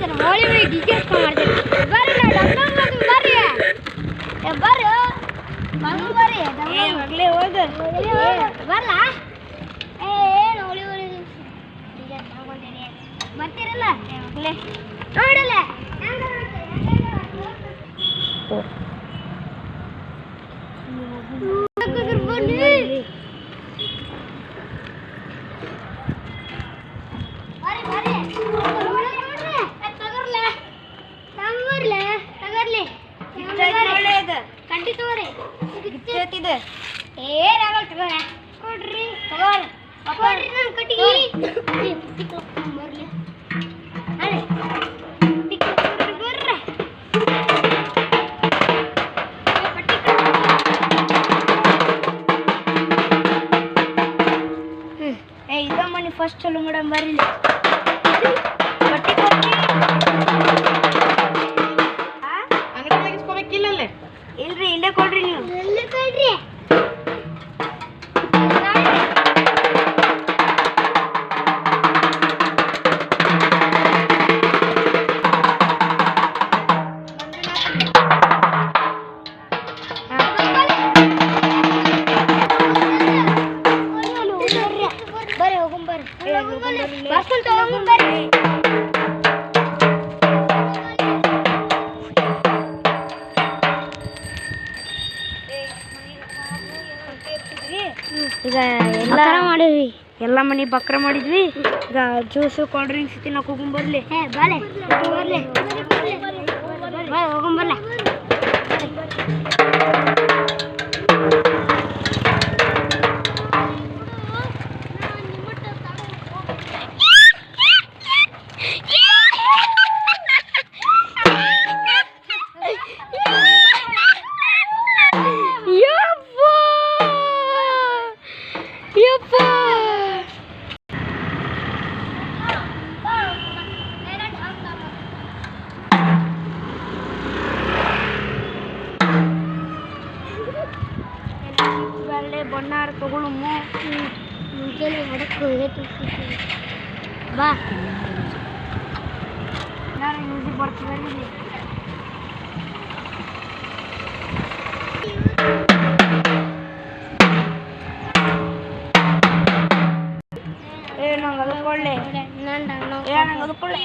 Holi DJ ಮಾಡ್ತೀವಿ ಬರ್ರಿ ಬರ್ರಿ ಬರ್ರಿ ಮಂಗ್ ಬರ್ರಿ ಮಗ್ಲೇ ಹೋಗು ಬರ್ಲಾ ಏನು ಹೋಳಿ ಡಿಜೆ ತಗೊಂಡಿನಿ ಬರ್ತೀರಲ್ಲ ಮಗ್ಲೇ ನೋಡಲ್ಲ ಫಸ್ಟ್ ಚಲೋ ಮೇಡಮ್ ಬರ್ರಿ ಅಂಗಡಿ ಇಲ್ರಿ ಇಲ್ಲೇ ಕೊಡ್ರಿ ನೀವು ಈಗ ಎಲ್ಲ ಮನೆ ಬಕ್ರ ಮಾಡಿದ್ವಿ ಈಗ ಜ್ಯೂಸು ಕೋಲ್ಡ್ ಡ್ರಿಂಕ್ಸ್ ತಿನ್ನೋಕೆ ಹೋಗೊಂಬರ್ಲಿ ಹೋಗೊಂಬರ್ಲ ಬಣ್ಣಾರ ತಗೊಳ್ಳು ಮುಂಚೆಲಿ ಹೊಡಕ್ಕೆ ಬಾ ನಾನು ಮ್ಯೂಸಿಕ್ ಬರ್ತೀನಿ ನಂಗೆ ಅದಕ್ಕೊಳ್ಳೆ ನಂಗೆ ಅದಕ್ಕೊಳ್ಳೆ